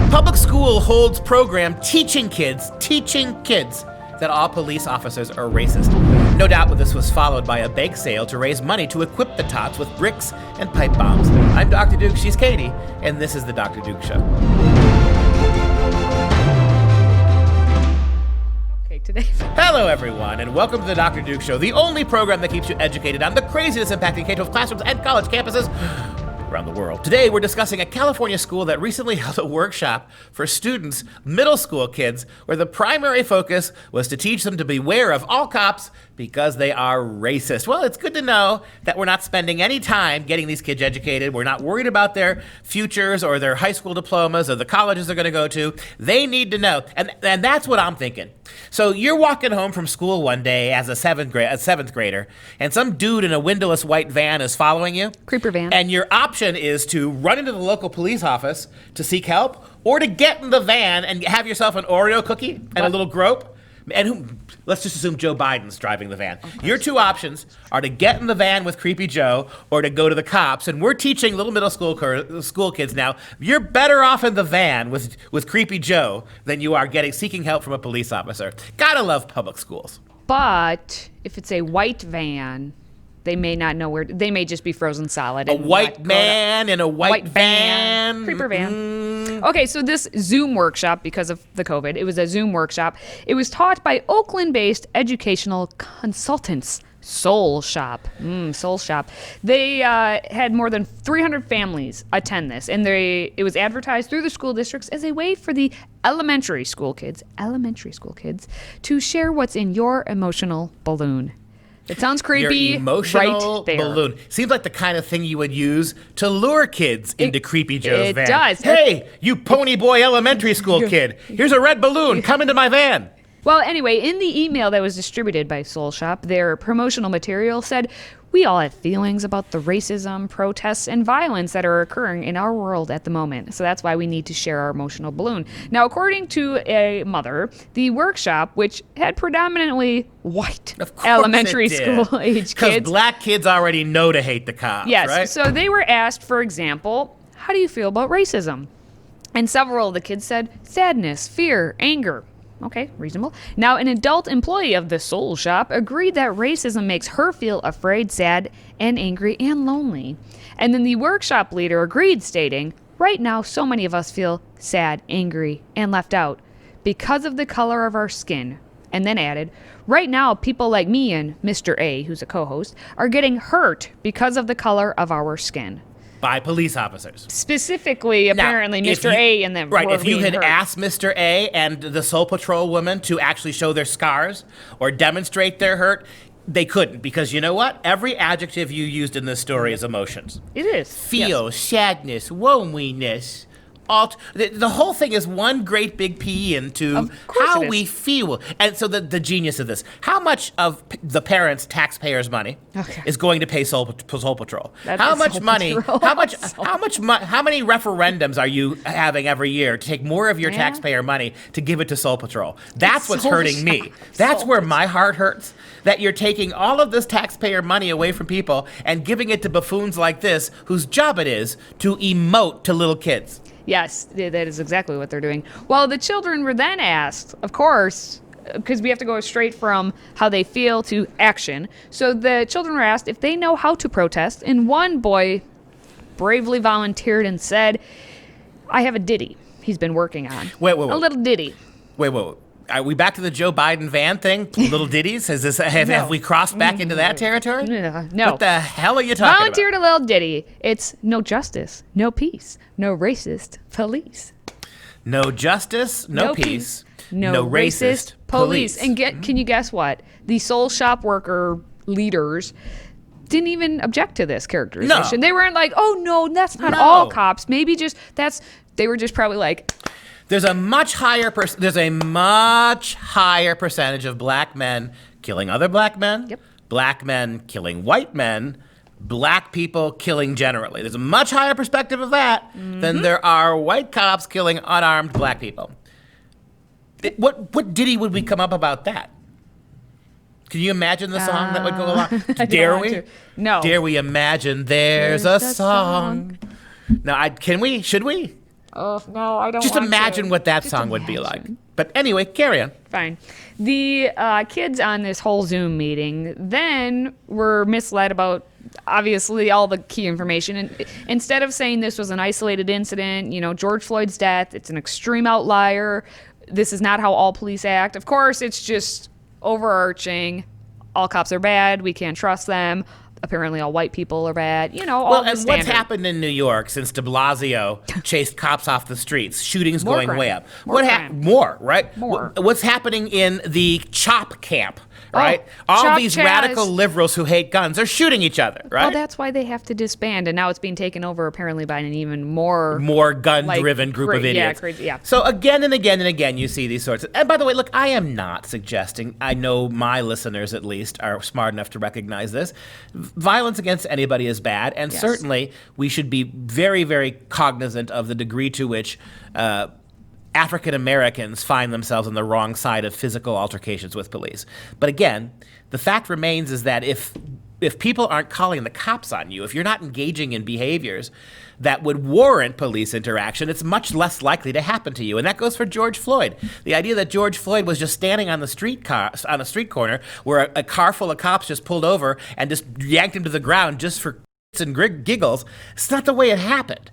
Public school holds program teaching kids that all police officers are racist. No doubt this was followed by a bake sale to raise money to equip the tots with bricks and pipe bombs. I'm Dr. Duke, she's Katie, and this is the Dr. Duke Show. Okay, today. Hello, everyone, and welcome to the Dr. Duke Show, the only program that keeps you educated on the craziness impacting K-12 classrooms and college campuses around the world. Today, we're discussing a California school that recently held a workshop for students, middle school kids, where the primary focus was to teach them to beware of all cops because they are racist. Well, it's good to know that we're not spending any time getting these kids educated. We're not worried about their futures or their high school diplomas or the colleges they're going to go to. They need to know, and that's what I'm thinking. So you're walking home from school one day as a seventh grader, and some dude in a windowless white van is following you. Creeper van. And your option is to run into the local police office to seek help, or to get in the van and have yourself an Oreo cookie and a little grope. And let's just assume Joe Biden's driving the van. Your two options are to get in the van with Creepy Joe or to go to the cops. And we're teaching little middle school kids now, you're better off in the van with Creepy Joe than you are seeking help from a police officer. Gotta love public schools. But if it's a white van, they may not know where. They may just be frozen solid. A white man in a white van. Creeper van. Okay, so this Zoom workshop, because of the COVID, it was a Zoom workshop. It was taught by Oakland-based educational consultants, Soul Shop. Soul Shop. They had more than 300 families attend this, and it was advertised through the school districts as a way for the elementary school kids, to share what's in your emotional balloon. It sounds creepy. Your emotional right there. balloon. Seems like the kind of thing you would use to lure kids into Creepy Joe's van. It does. Hey, you pony boy elementary school kid. Here's a red balloon. Come into my van. Well, anyway, in the email that was distributed by Soul Shop, their promotional material said, "We all have feelings about the racism, protests, and violence that are occurring in our world at the moment. So that's why we need to share our emotional balloon." Now, according to a mother, the workshop, which had predominantly white elementary school age kids. Because black kids already know to hate the cops, yes, right? So they were asked, for example, how do you feel about racism? And several of the kids said sadness, fear, anger. Okay, reasonable. Now, an adult employee of the Soul Shop agreed that racism makes her feel afraid, sad, and angry, and lonely. And then the workshop leader agreed, stating, "Right now, so many of us feel sad, angry, and left out because of the color of our skin." And then added, "Right now, people like me and Mr. A, who's a co-host, are getting hurt because of the color of our skin." By police officers. Specifically, apparently, now, Mr. A and them. Right, were if you being had hurt. asked Mr. A and the Soul Patrol woman to actually show their scars or demonstrate their hurt, they couldn't, because you know what? Every adjective you used in this story is emotions. It is. Feel, yes. sadness, loneliness. The whole thing is one great big paean to how we feel. And so the genius of this, how much of the parents' taxpayers' money is going to pay Soul Patrol? How much money, how many referendums are you having every year to take more of your taxpayer money to give it to Soul Patrol? That's what's hurting me. That's where my heart hurts. That you're taking all of this taxpayer money away from people and giving it to buffoons like this, whose job it is to emote to little kids. Yes, that is exactly what they're doing. Well, the children were then asked, of course, because we have to go straight from how they feel to action. So the children were asked if they know how to protest, and one boy bravely volunteered and said, "I have a ditty he's been working on." Wait. A little ditty. Wait. Are we back to the Joe Biden van thing? Little ditties? Have we crossed back into that territory? No. What the hell are you talking Volunteered a little ditty. It's no justice, no peace, no racist police. No justice, no peace, no racist police. And can you guess what? The Soul Shop worker leaders didn't even object to this characterization. No. They weren't like, "Oh no, that's not all cops. Maybe just they were just probably like, There's a much higher percentage of black men killing other black men, black men killing white men, black people killing generally. There's a much higher perspective of that than there are white cops killing unarmed black people. What ditty would we come up about that? Can you imagine the song that would go along? Dare we? No. Dare we imagine there's a song Now, should we? Oh, no, I don't Just want imagine to. what that Just song would be like. imagine. But anyway, carry on. Fine. The kids on this whole Zoom meeting then were misled about obviously all the key information. And instead of saying this was an isolated incident, George Floyd's death, it's an extreme outlier, this is not how all police act. Of course, it's just overarching. All cops are bad. We can't trust them. Apparently, all white people are bad. All Well, the and standard. what's happened in New York since de Blasio chased cops off the streets? Shootings More going crime. way up. More crime. More, right? More. What's happening in the CHOP camp, right? All Chop these Chaz. radical liberals who hate guns are shooting each other, right? Well, that's why they have to disband, and now it's being taken over apparently by an even more gun-driven group of idiots. Yeah, crazy. Yeah. So again and again and again, you see these sorts of. And by the way, look, I am not suggesting. I know my listeners, at least, are smart enough to recognize this. Violence against anybody is bad, and Yes. certainly we should be very, very cognizant of the degree to which African Americans find themselves on the wrong side of physical altercations with police. But again, the fact remains is that if people aren't calling the cops on you, if you're not engaging in behaviors that would warrant police interaction, it's much less likely to happen to you. And that goes for George Floyd. The idea that George Floyd was just standing on the street corner where a car full of cops just pulled over and just yanked him to the ground just for and giggles, it's not the way it happened.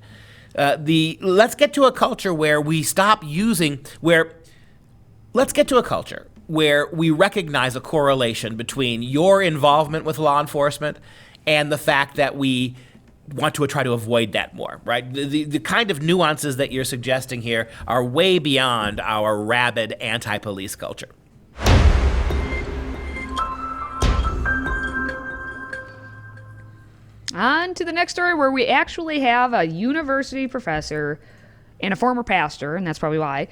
Let's get to a culture where we stop using let's get to a culture where we recognize a correlation between your involvement with law enforcement and the fact that we want to try to avoid that more, right? The kind of nuances that you're suggesting here are way beyond our rabid anti-police culture. On to the next story, where we actually have a university professor and a former pastor, and that's probably why,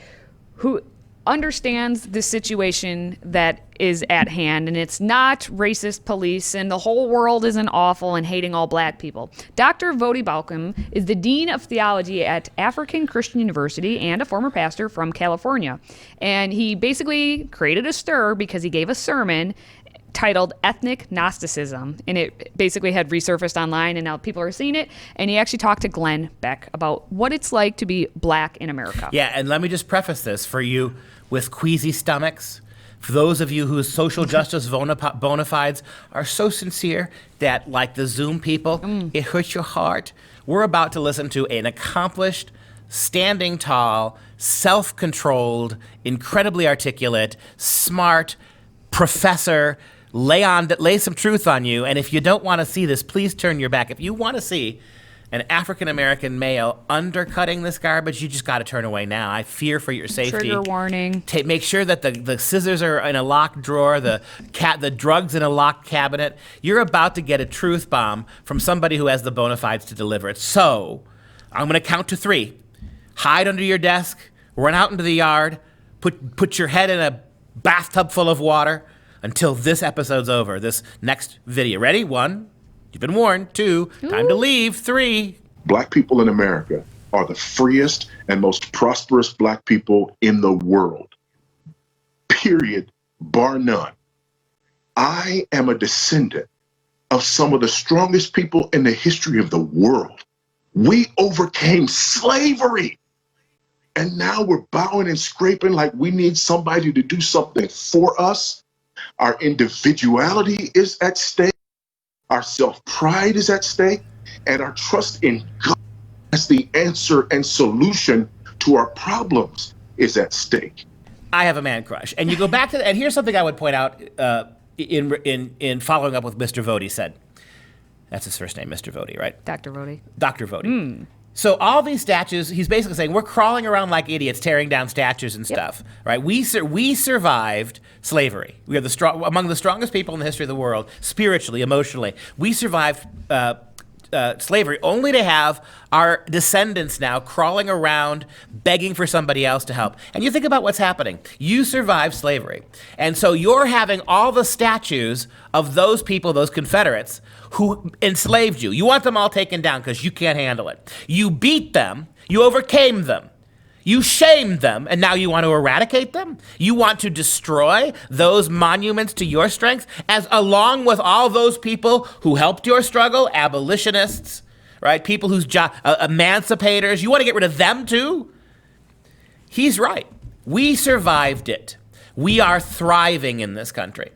who understands the situation that is at hand, and it's not racist police, and the whole world isn't awful and hating all black people. Dr. Vodi Balcom is the Dean of Theology at African Christian University and a former pastor from California. And he basically created a stir because he gave a sermon titled Ethnic Gnosticism, and it basically had resurfaced online, and now people are seeing it. And he actually talked to Glenn Beck about what it's like to be black in America. Yeah, and let me just preface this for you with queasy stomachs. For those of you whose social justice bona fides are so sincere that, like the Zoom people, it hurts your heart, we're about to listen to an accomplished, standing tall, self-controlled, incredibly articulate, smart professor lay some truth on you. And if you don't want to see this, please turn your back. If you want to see an African-American male undercutting this garbage, you just got to turn away now. I fear for your safety. Trigger warning. Make sure that the scissors are in a locked drawer, the drugs in a locked cabinet. You're about to get a truth bomb from somebody who has the bona fides to deliver it. So I'm going to count to 3. Hide under your desk. Run out into the yard. Put your head in a bathtub full of water until this episode's over, this next video. Ready? 1, you've been warned. 2, time to leave. 3. Black people in America are the freest and most prosperous black people in the world. Period. Bar none. I am a descendant of some of the strongest people in the history of the world. We overcame slavery. And now we're bowing and scraping like we need somebody to do something for us. Our individuality is at stake. Our self-pride is at stake. And our trust in God as the answer and solution to our problems is at stake. I have a man crush. And you go back to and here's something I would point out in following up with Mr. Vodi said. That's his first name, Mr. Vodi, right? Dr. Vodi. Dr. Vodi. So all these statues, he's basically saying we're crawling around like idiots, tearing down statues and stuff, right? We survived slavery. We are among the strongest people in the history of the world, spiritually, emotionally. We survived slavery, only to have our descendants now crawling around begging for somebody else to help. And you think about what's happening. You survived slavery. And so you're having all the statues of those people, those Confederates, who enslaved you. You want them all taken down because you can't handle it. You beat them. You overcame them. You shamed them, and now you want to eradicate them? You want to destroy those monuments to your strength, as along with all those people who helped your struggle, abolitionists, right? People whose job, emancipators, you want to get rid of them too? He's right. We survived it. We are thriving in this country.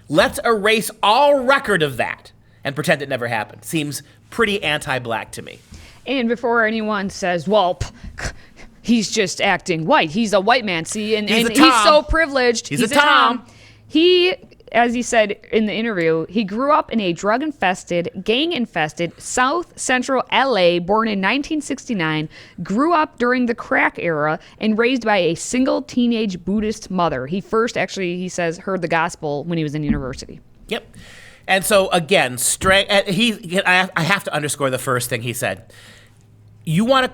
Let's erase all record of that and pretend it never happened. Seems pretty anti-black to me. And before anyone says, well, he's just acting white. He's a white man, see? And he's so privileged. He's a Tom. He, as he said in the interview, he grew up in a drug-infested, gang-infested South Central LA, born in 1969, grew up during the crack era, and raised by a single teenage Buddhist mother. He first, actually, he says, heard the gospel when he was in university. Yep. And so, again, I have to underscore the first thing he said. We want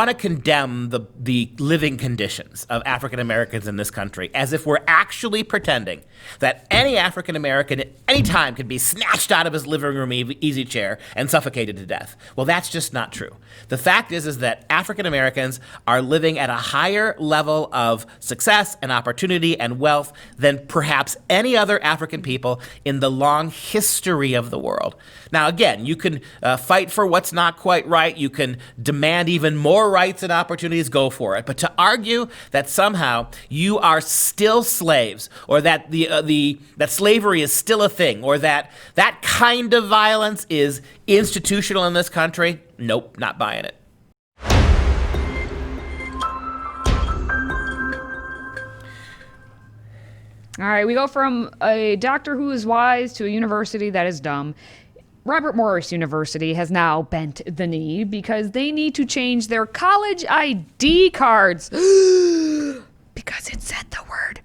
to condemn the living conditions of African Americans in this country as if we're actually pretending that any African American at any time could be snatched out of his living room easy chair and suffocated to death. Well, that's just not true. The fact is that African Americans are living at a higher level of success and opportunity and wealth than perhaps any other African people in the long history of the world. Now, again, you can fight for what's not quite right. You can demand even more rights and opportunities, go for it. But to argue that somehow you are still slaves, or that that slavery is still a thing, or that kind of violence is institutional in this country, nope, not buying it. All right, we go from a doctor who is wise to a university that is dumb. Robert Morris University has now bent the knee because they need to change their college ID cards because it said the word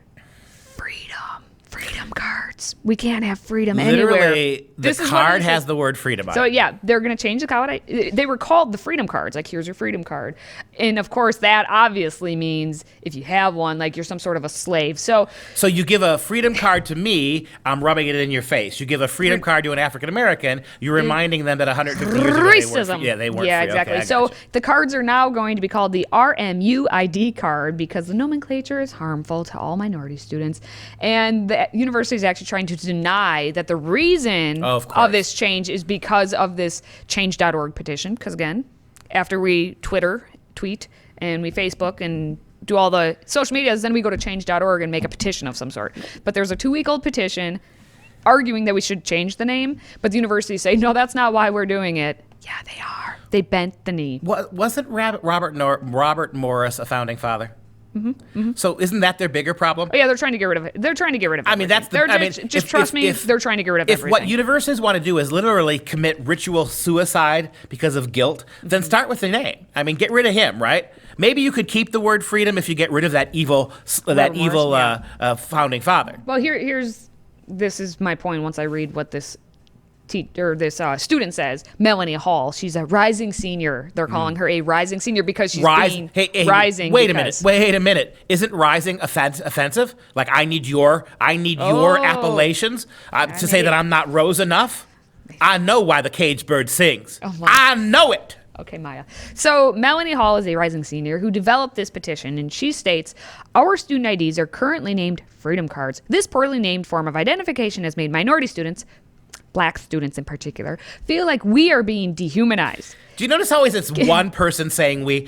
freedom. Freedom cards. We can't have freedom anywhere. Literally, the card has the word freedom on it. So yeah, they're going to change the card. They were called the freedom cards. Like, here's your freedom card. And of course, that obviously means if you have one, like, you're some sort of a slave. So you give a freedom card to me, I'm rubbing it in your face. You give a freedom card to an African American, you're reminding them that 150 years ago racism. they weren't yeah, free. Exactly. Okay, so the cards are now going to be called the RMU ID card because the nomenclature is harmful to all minority students. And the university is actually trying to deny that the reason of this change is because of this change.org petition. Because again, after we tweet, and we Facebook and do all the social medias, then we go to change.org and make a petition of some sort. But there's a 2-week-old petition arguing that we should change the name, but the university say, no, that's not why we're doing it. Yeah, they are. They bent the knee. Wasn't Robert Morris a founding father? Mm-hmm. Mm-hmm. So isn't that their bigger problem? Oh, yeah, they're trying to get rid of it. They're trying to get rid of it. I mean, that's the. Trust me. They're trying to get rid of everything. If what universities want to do is literally commit ritual suicide because of guilt, then start with the name. I mean, get rid of him, right? Maybe you could keep the word freedom if you get rid of that evil founding father. Well, this is my point. Once I read what this student says, Melanie Hall. She's a rising senior. They're calling her a rising senior because she's rising. Wait a minute. Isn't rising offensive? Like, I need your appellations to say that I'm not rose enough? I know why the caged bird sings. I know it. Okay, Maya. So Melanie Hall is a rising senior who developed this petition, and she states, our student IDs are currently named freedom cards. This poorly named form of identification has made minority students, Black students in particular, feel like we are being dehumanized. Do you notice always it's one person saying we?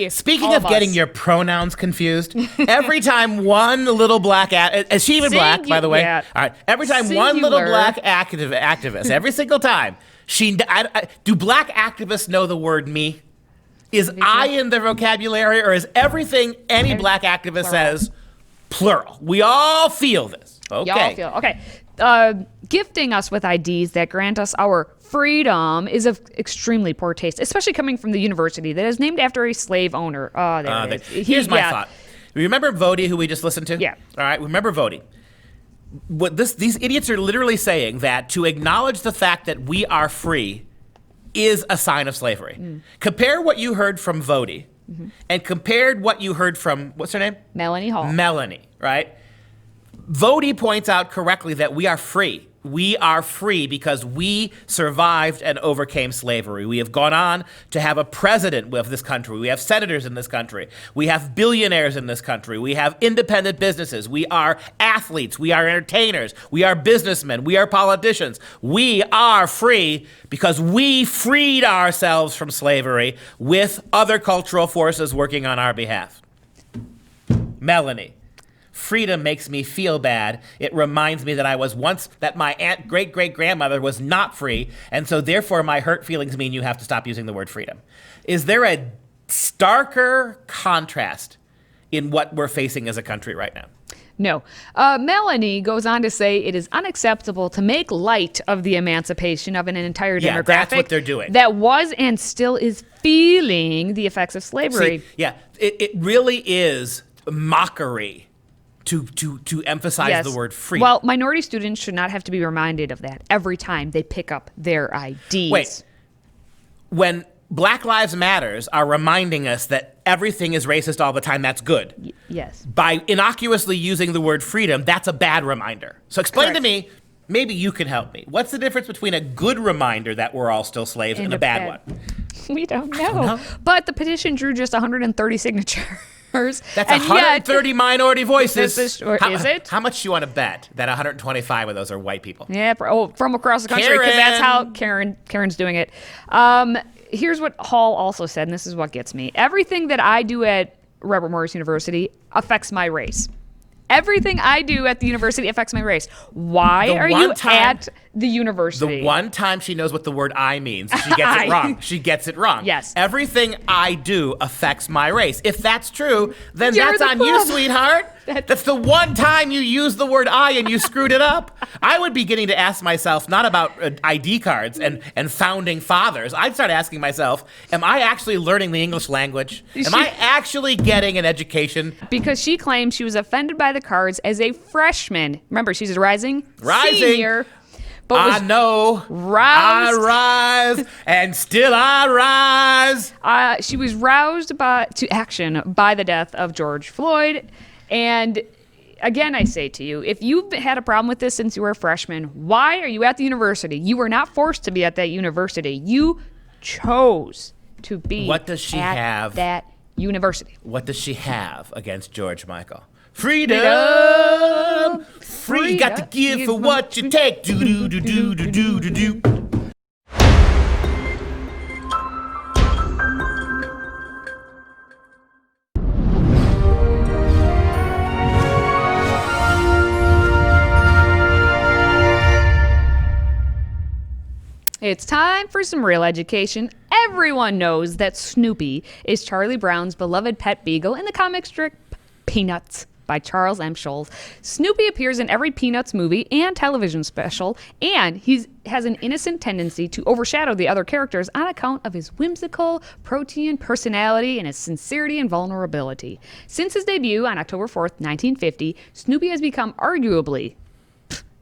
Speaking of getting your pronouns confused, every time one little black is she even black, by the way? Yeah. All right. Every time one little black activist, every single time, do black activists know the word me? Is I in their vocabulary, or is everything any black activist says plural? We all feel this. Okay. Y'all feel okay. Gifting us with IDs that grant us our freedom is of extremely poor taste, especially coming from the university that is named after a slave owner. It is. Here's my thought. Remember Vody, who we just listened to? Yeah. All right, remember Vody. These idiots are literally saying that to acknowledge the fact that we are free is a sign of slavery. Compare what you heard from Vody and compared what you heard from, what's her name? Melanie Hall. Melanie, right? Vody points out correctly that we are free. We are free because we survived and overcame slavery. We have gone on to have a president of this country. We have senators in this country. We have billionaires in this country. We have independent businesses. We are athletes. We are entertainers. We are businessmen. We are politicians. We are free because we freed ourselves from slavery with other cultural forces working on our behalf. Melanie. Freedom makes me feel bad. It reminds me that that my great-great-grandmother was not free, and so therefore my hurt feelings mean you have to stop using the word freedom. Is there a starker contrast in what we're facing as a country right now? No. Melanie goes on to say it is unacceptable to make light of the emancipation of an entire demographic. Yeah, that's what they're doing. That was and still is feeling the effects of slavery. See, yeah, it really is mockery to emphasize the word freedom. Well, minority students should not have to be reminded of that every time they pick up their IDs. Wait. When Black Lives Matters are reminding us that everything is racist all the time, that's good. Yes. By innocuously using the word freedom, that's a bad reminder. So explain to me, maybe you can help me. What's the difference between a good reminder that we're all still slaves and a bad one? We don't know. But the petition drew just 130 signatures. That's 130 minority voices. Is it? How much do you want to bet that 125 of those are white people? Yeah, from across the country, because that's how Karen's doing it. Here's what Hall also said, and this is what gets me. Everything that I do at Robert Morris University affects my race. Everything I do at the university affects my race. Why are you at the university? The one time she knows what the word I means, she gets it wrong. She gets it wrong. Yes. Everything I do affects my race. If that's true, then that's on you, sweetheart. That's the one time you used the word I and you screwed it up. I would be getting to ask myself, not about ID cards and founding fathers. I'd start asking myself, am I actually learning the English language? Am I actually getting an education? Because she claims she was offended by the cards as a freshman. Remember, she's a rising senior. But I know. I rise, and still I rise. She was roused to action by the death of George Floyd. And again, I say to you, if you've had a problem with this since you were a freshman, why are you at the university? You were not forced to be at that university. You chose to be at that university. What does she have against George Michael? Freedom! Free, got to give for what you take. Do-do-do-do-do-do-do-do. It's time for some real education. Everyone knows that Snoopy is Charlie Brown's beloved pet beagle in the comic strip Peanuts by Charles M. Schulz. Snoopy appears in every Peanuts movie and television special, and he has an innocent tendency to overshadow the other characters on account of his whimsical, protean personality and his sincerity and vulnerability. Since his debut on October 4th, 1950, Snoopy has become arguably,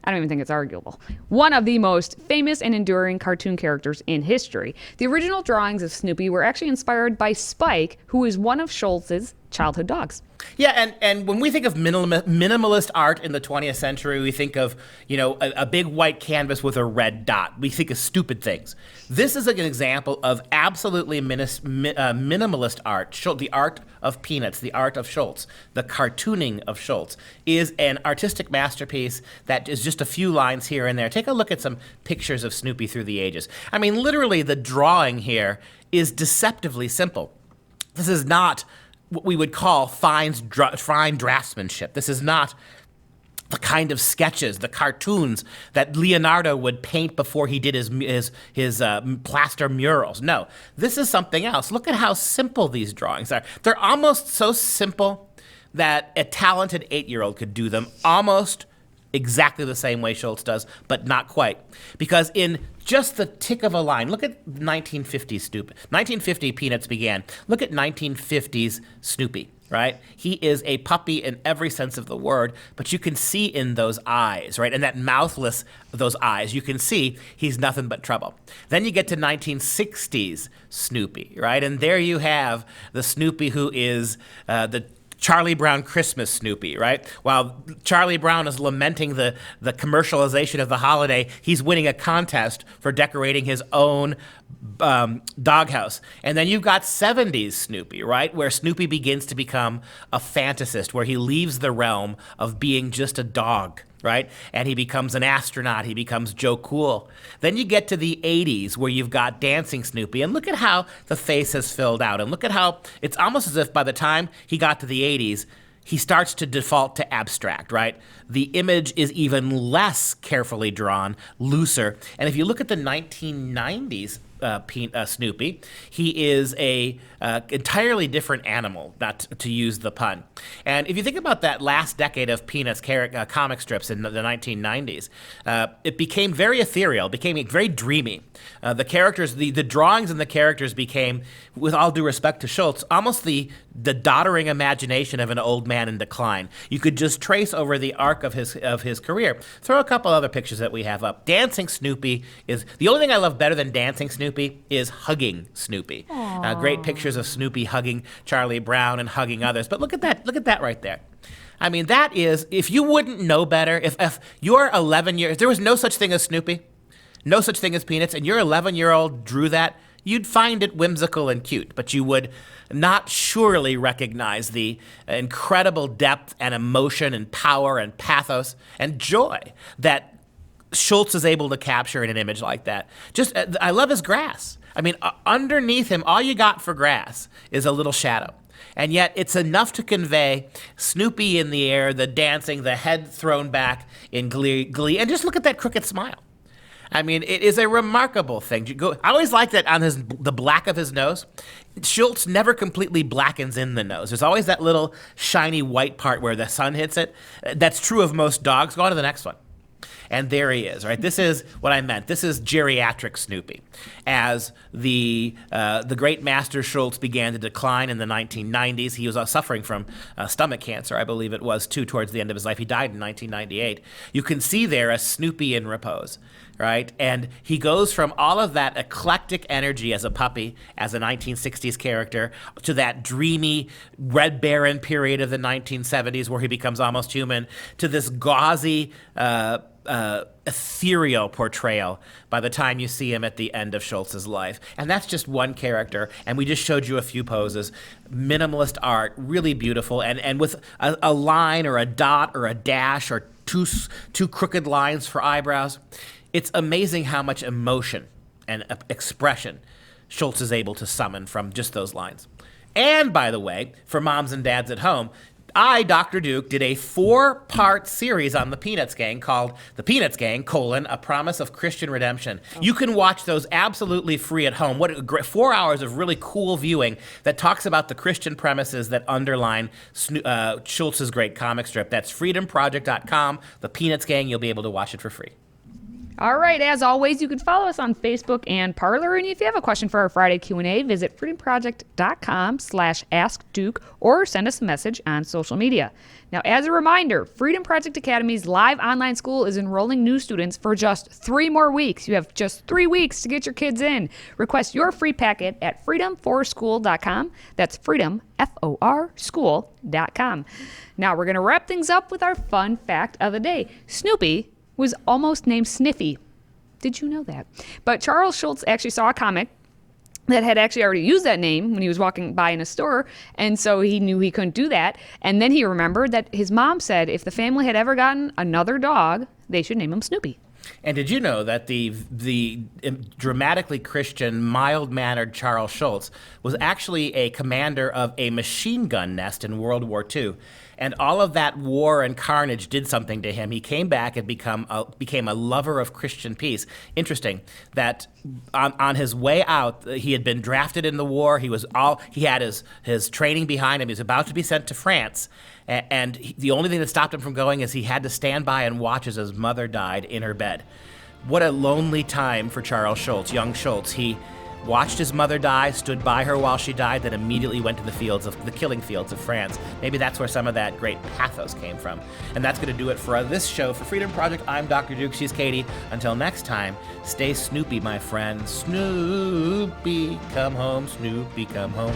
I don't even think it's arguable, one of the most famous and enduring cartoon characters in history. The original drawings of Snoopy were actually inspired by Spike, who is one of Schultz's childhood dogs. Yeah, and when we think of minimalist art in the 20th century, we think of, a big white canvas with a red dot. We think of stupid things. This is an example of absolutely minimalist art. The art of Peanuts, the art of Schulz, the cartooning of Schulz is an artistic masterpiece that is just a few lines here and there. Take a look at some pictures of Snoopy through the ages. I mean, literally, the drawing here is deceptively simple. This is not what we would call fine draftsmanship. This is not the kind of sketches, the cartoons that Leonardo would paint before he did his plaster murals. No, this is something else. Look at how simple these drawings are. They're almost so simple that a talented 8-year-old could do them almost exactly the same way Schulz does, but not quite. Because in just the tick of a line, look at 1950s Snoopy. 1950 Peanuts began. Look at 1950s Snoopy, right? He is a puppy in every sense of the word, but you can see in those eyes, right? And that mouthless, those eyes, you can see he's nothing but trouble. Then you get to 1960s Snoopy, right? And there you have the Snoopy who is the Charlie Brown Christmas Snoopy, right? While Charlie Brown is lamenting the commercialization of the holiday, he's winning a contest for decorating his own doghouse. And then you've got 70s Snoopy, right? Where Snoopy begins to become a fantasist, where he leaves the realm of being just a dog, right? And he becomes an astronaut. He becomes Joe Cool. Then you get to the 80s where you've got Dancing Snoopy. And look at how the face has filled out. And look at how it's almost as if by the time he got to the 80s, he starts to default to abstract, right? The image is even less carefully drawn, looser. And if you look at the 1990s Snoopy, he is a entirely different animal, not to use the pun. And if you think about that last decade of Peanuts comic strips in the 1990s, it became very ethereal, became very dreamy. The characters, the drawings and the characters became, with all due respect to Schulz, almost the doddering imagination of an old man in decline. You could just trace over the arc of his career. Throw a couple other pictures that we have up. Dancing Snoopy is the only thing I love better than Dancing Snoopy is hugging Snoopy. Great pictures of Snoopy hugging Charlie Brown and hugging others. But look at that right there. I mean, that is, if you wouldn't know better, if you're 11 years, there was no such thing as Snoopy, no such thing as Peanuts, and your 11-year-old drew that, you'd find it whimsical and cute, but you would not surely recognize the incredible depth and emotion and power and pathos and joy that Schulz is able to capture in an image like that. Just, I love his grass. I mean, underneath him, all you got for grass is a little shadow. And yet it's enough to convey Snoopy in the air, the dancing, the head thrown back in glee. And just look at that crooked smile. I mean, it is a remarkable thing. I always like that on the black of his nose. Schulz never completely blackens in the nose. There's always that little shiny white part where the sun hits it. That's true of most dogs. Go on to the next one. And there he is, right? This is what I meant. This is geriatric Snoopy. As the great Master Schulz began to decline in the 1990s, he was suffering from stomach cancer, I believe it was, too, towards the end of his life. He died in 1998. You can see there a Snoopy in repose, right? And he goes from all of that eclectic energy as a puppy, as a 1960s character, to that dreamy Red Baron period of the 1970s where he becomes almost human, to this gauzy, ethereal portrayal by the time you see him at the end of Schulz's life. And that's just one character, and we just showed you a few poses. Minimalist art, really beautiful, and with a line or a dot or a dash or two crooked lines for eyebrows. It's amazing how much emotion and expression Schulz is able to summon from just those lines. And, by the way, for moms and dads at home, I, Dr. Duke, did a 4-part series on the Peanuts Gang called The Peanuts Gang, A Promise of Christian Redemption. You can watch those absolutely free at home. What a great 4 hours of really cool viewing that talks about the Christian premises that underline Schulz's great comic strip. That's FreedomProject.com, The Peanuts Gang. You'll be able to watch it for free. All right, as always, you can follow us on Facebook and Parler. And if you have a question for our Friday Q&A, visit freedomproject.com/askduke or send us a message on social media. Now, as a reminder, Freedom Project Academy's live online school is enrolling new students for just 3 more weeks. You have just 3 weeks to get your kids in. Request your free packet at freedomforschool.com. That's freedom, F-O-R, school.com. Now, we're going to wrap things up with our fun fact of the day. Snoopy was almost named Sniffy. Did you know that? But Charles Schulz actually saw a comic that had actually already used that name when he was walking by in a store, and so he knew he couldn't do that. And then he remembered that his mom said if the family had ever gotten another dog, they should name him Snoopy. And did you know that the dramatically Christian, mild-mannered Charles Schulz was actually a commander of a machine gun nest in World War II? And all of that war and carnage did something to him. He came back and became a lover of Christian peace. Interesting that on his way out, he had been drafted in the war. He had his training behind him. He was about to be sent to France. And the only thing that stopped him from going is he had to stand by and watch as his mother died in her bed. What a lonely time for Charles Schulz, young Schulz. He watched his mother die, stood by her while she died, then immediately went to the killing fields of France. Maybe that's where some of that great pathos came from. And that's going to do it for this show. For Freedom Project, I'm Dr. Duke. She's Katie. Until next time, stay Snoopy, my friend. Snoopy, come home. Snoopy, come home.